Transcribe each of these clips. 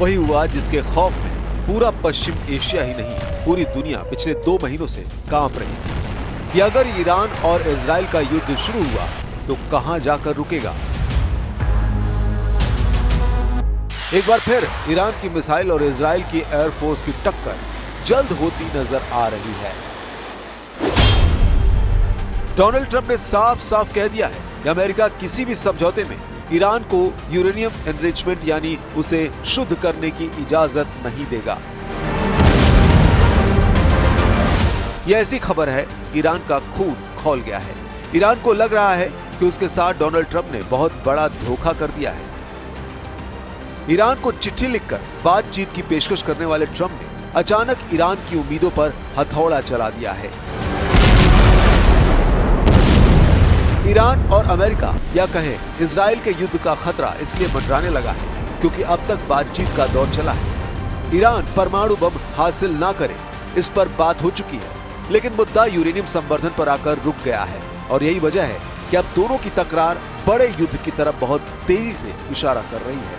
वही हुआ जिसके खौफ में पूरा पश्चिम एशिया ही नहीं, पूरी दुनिया पिछले 2 महीनों से कांप रही थी कि अगर ईरान और इजराइल का युद्ध शुरू हुआ तो कहां जाकर रुकेगा। एक बार फिर ईरान की मिसाइल और इजराइल की एयरफोर्स की टक्कर जल्द होती नजर आ रही है। डोनाल्ड ट्रंप ने साफ साफ कह दिया है कि अमेरिका किसी भी समझौते में ईरान को यूरेनियम एनरिचमेंट यानी उसे शुद्ध करने की इजाजत नहीं देगा। यह ऐसी खबर है कि ईरान का खून खौल गया है। ईरान को लग रहा है कि उसके साथ डोनाल्ड ट्रंप ने बहुत बड़ा धोखा कर दिया है। ईरान को चिट्ठी लिखकर बातचीत की पेशकश करने वाले ट्रंप ने अचानक ईरान की उम्मीदों पर हथौड़ा चला दिया है। ईरान और अमेरिका या कहें इजराइल के युद्ध का खतरा इसलिए मंडराने लगा है क्योंकि अब तक बातचीत का दौर चला है। ईरान परमाणु बम हासिल ना करे इस पर बात हो चुकी है, लेकिन मुद्दा यूरेनियम संवर्धन पर आकर रुक गया है और यही वजह है कि अब दोनों की तकरार बड़े युद्ध की तरफ बहुत तेजी से इशारा कर रही है।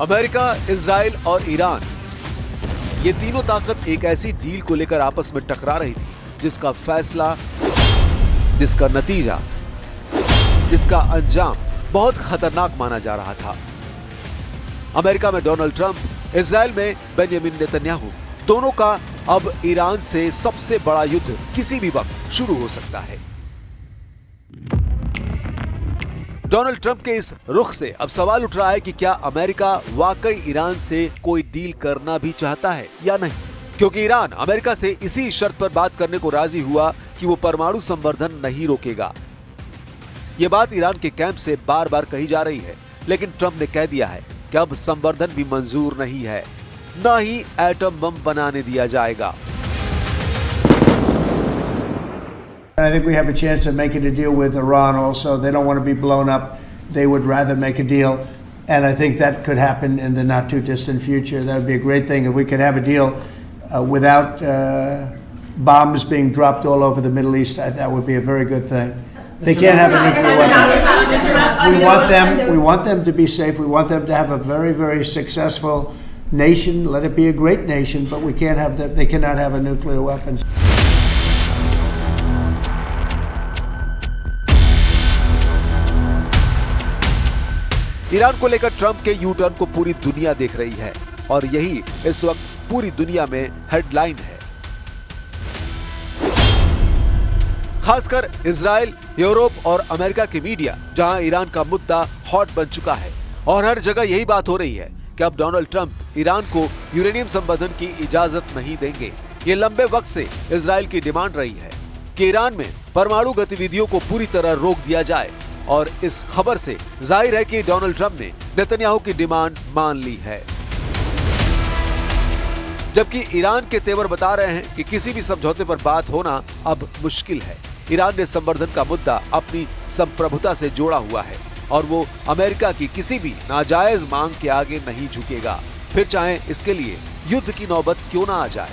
अमेरिका, इजराइल और ईरान ये तीनों ताकत एक ऐसी डील को लेकर आपस में टकरा रही थी जिसका फैसला, जिसका नतीजा, जिसका अंजाम बहुत खतरनाक माना जा रहा था। अमेरिका में डोनाल्ड ट्रंप, इजराइल में बेंजामिन नेतन्याहू, दोनों का अब ईरान से सबसे बड़ा युद्ध किसी भी वक्त शुरू हो सकता है। डोनाल्ड ट्रंप के इस रुख से अब सवाल उठ रहा है कि क्या अमेरिका वाकई ईरान से कोई डील करना भी चाहता है या नहीं, क्योंकि ईरान अमेरिका से इसी शर्त पर बात करने को राजी हुआ कि वो परमाणु संवर्धन नहीं रोकेगा। ये बात ईरान के कैंप से बार बार कही जा रही है, लेकिन ट्रंप ने कह दिया है कि अब संवर्धन भी मंजूर नहीं है, न ही एटम बम बनाने दिया जाएगा। I think we have a chance of making a deal with Iran also. They don't want to be blown up. They would rather make a deal. And I think that could happen in the not too distant future. That would be a great thing if we could have a deal without bombs being dropped all over the Middle East. That would be a very good thing. They can't have a nuclear weapon. We want them to be safe. We want them to have a very, very successful nation. Let it be a great nation, but we can't have them. They cannot have a nuclear weapon. Iran को लेकर Trump के U turn को पूरी दुनिया देख रही है और यही इस वक्त पूरी दुनिया में हेडलाइन है। खासकर इजराइल, यूरोप और अमेरिका की मीडिया, जहां ईरान का मुद्दा हॉट बन चुका है और हर जगह यही बात हो रही है कि अब डोनाल्ड ट्रंप ईरान को यूरेनियम संवर्धन की इजाजत नहीं देंगे। ये लंबे वक्त से इजराइल की डिमांड रही है कि ईरान में परमाणु गतिविधियों को पूरी तरह रोक दिया जाए और इस खबर से जाहिर है कि डोनाल्ड ट्रंप ने नेतन्याहू की डिमांड मान ली है। जबकि ईरान के तेवर बता रहे हैं कि किसी भी समझौते पर बात होना अब मुश्किल है। ईरान ने संवर्धन का मुद्दा अपनी संप्रभुता से जोड़ा हुआ है और वो अमेरिका की किसी भी नाजायज मांग के आगे नहीं झुकेगा, फिर चाहे इसके लिए युद्ध की नौबत क्यों ना आ जाए।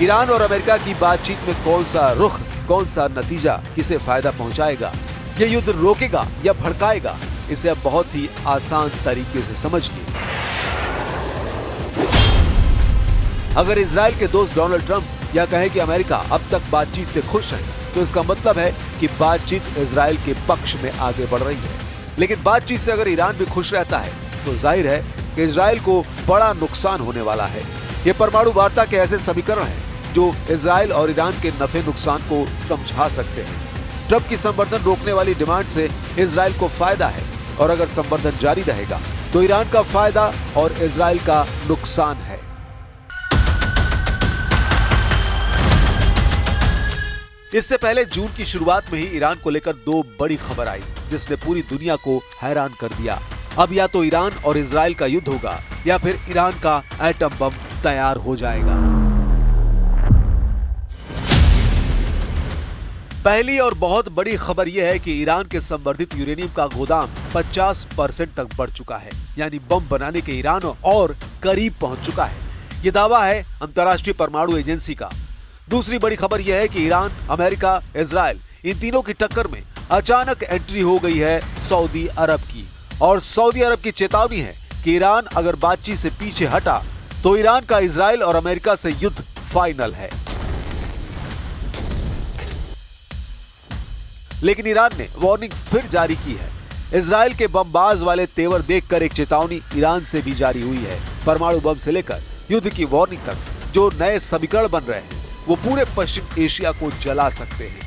ईरान और अमेरिका की बातचीत में कौन सा रुख, कौन सा नतीजा किसे फायदा पहुंचाएगा, ये युद्ध रोकेगा या भड़काएगा, इसे अब बहुत ही आसान तरीके से समझिए। अगर इजराइल के दोस्त डोनाल्ड ट्रंप या कहें कि अमेरिका अब तक बातचीत से खुश है, तो इसका मतलब है कि बातचीत इजराइल के पक्ष में आगे बढ़ रही है। लेकिन बातचीत से अगर ईरान भी खुश रहता है तो जाहिर है कि इजराइल को बड़ा नुकसान होने वाला है। ये परमाणु वार्ता के ऐसे समीकरण हैं जो इजराइल और ईरान के नफे नुकसान को समझा सकते हैं। ट्रंप की संवर्धन रोकने वाली डिमांड से इजराइल को फायदा है और अगर संवर्धन जारी रहेगा तो ईरान का फायदा और इजराइल का नुकसान है। इससे पहले जून की शुरुआत में ही ईरान को लेकर दो बड़ी खबर आई जिसने पूरी दुनिया को हैरान कर दिया। अब या तो ईरान और इजराइल का युद्ध होगा या फिर ईरान का एटम बम तैयार हो जाएगा। पहली और बहुत बड़ी खबर यह है कि ईरान के संवर्धित यूरेनियम का गोदाम 50% तक बढ़ चुका है, यानी बम बनाने के ईरान और करीब पहुंच चुका है। यह दावा है अंतर्राष्ट्रीय परमाणु एजेंसी का। दूसरी बड़ी खबर यह है कि ईरान, अमेरिका, इजराइल इन तीनों की टक्कर में अचानक एंट्री हो गई है सऊदी अरब की, और सऊदी अरब की चेतावनी है कि ईरान अगर बातचीत से पीछे हटा तो ईरान का इजराइल और अमेरिका से युद्ध फाइनल है। लेकिन ईरान ने वार्निंग फिर जारी की है। इजराइल के बमबाज वाले तेवर देखकर एक चेतावनी ईरान से भी जारी हुई है। परमाणु बम से लेकर युद्ध की वार्निंग तक जो नए समीकरण बन रहे हैं वो पूरे पश्चिम एशिया को जला सकते हैं।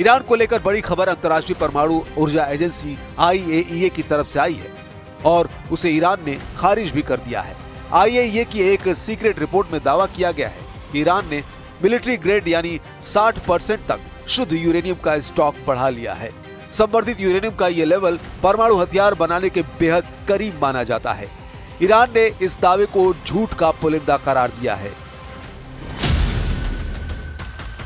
ईरान को लेकर बड़ी खबर अंतर्राष्ट्रीय परमाणु ऊर्जा एजेंसी IAEA की तरफ से आई है और उसे ईरान ने खारिज भी कर दिया है। IAEA की एक सीक्रेट रिपोर्ट में दावा किया गया है कि ईरान ने मिलिट्री ग्रेड यानी 60% तक शुद्ध यूरेनियम का स्टॉक बढ़ा लिया है। संवर्धित यूरेनियम का ये लेवल परमाणु हथियार बनाने के बेहद करीब माना जाता है। ईरान ने इस दावे को झूठ का पुलिंदा करार दिया है।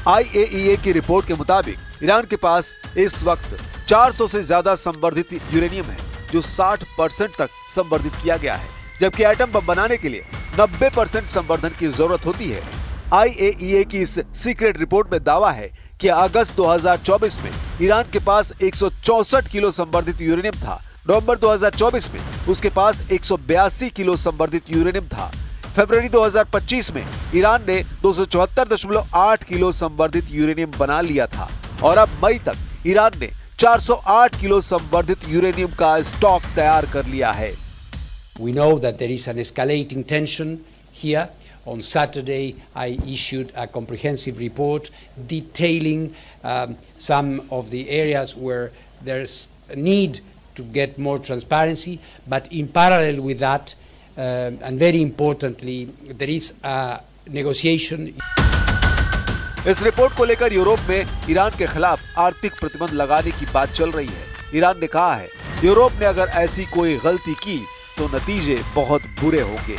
IAEA की रिपोर्ट के मुताबिक ईरान के पास इस वक्त 400 से ज्यादा संवर्धित यूरेनियम है जो 60% तक संवर्धित किया गया है, जबकि एटम बम बनाने के लिए 90% संवर्धन की जरूरत होती है। IAEA की इस सीक्रेट रिपोर्ट में दावा है कि अगस्त 2024 में ईरान के पास 164 किलो संवर्धित यूरेनियम था। नवंबर 2024 में उसके पास 182 किलो संवर्धित यूरेनियम था। फरवरी 2025 में ईरान ने 274.8 किलो संवर्धित यूरेनियम बना लिया था और अब मई तक ईरान ने 408 किलो संवर्धित यूरेनियम का स्टॉक तैयार कर लिया है। We know that there is an escalating tension here. On Saturday, I issued a comprehensive report detailing some of the areas where there's a need to get more transparency, but in parallel with that, and very importantly, there is a negotiation. इस report को लेकर Europe में Iran के खिलाफ आर्थिक प्रतिबंध लगाने की बात चल रही है। ईरान ने कहा है यूरोप ने अगर ऐसी कोई गलती की तो नतीजे बहुत बुरे होंगे।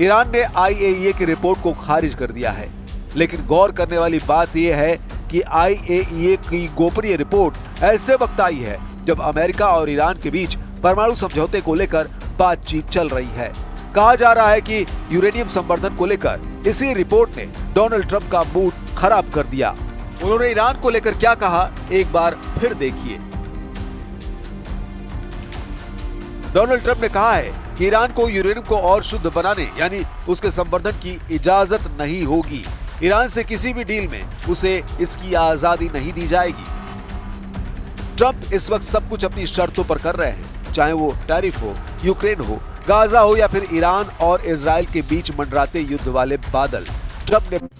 ईरान ने IAEA की रिपोर्ट को खारिज कर दिया है, लेकिन गौर करने वाली बात यह है कि IAEA की गोपनीय रिपोर्ट ऐसे वक्त आई है जब अमेरिका और ईरान के बीच परमाणु समझौते को लेकर बातचीत चल रही है। कहा जा रहा है कि यूरेनियम संवर्धन को लेकर इसी रिपोर्ट ने डोनाल्ड ट्रंप का मूड खराब कर दिया। उन्होंने ईरान को लेकर क्या कहा, एक बार फिर देखिए। डोनाल्ड ट्रंप ने कहा है कि ईरान को यूरेनियम को और शुद्ध बनाने यानी उसके संवर्धन की इजाजत नहीं होगी। ईरान से किसी भी डील में उसे इसकी आजादी नहीं दी जाएगी। ट्रंप इस वक्त सब कुछ अपनी शर्तों पर कर रहे हैं, चाहे वो टैरिफ हो, यूक्रेन हो, गाजा हो या फिर ईरान और इजराइल के बीच मंडराते युद्ध वाले बादल। ट्रंप ने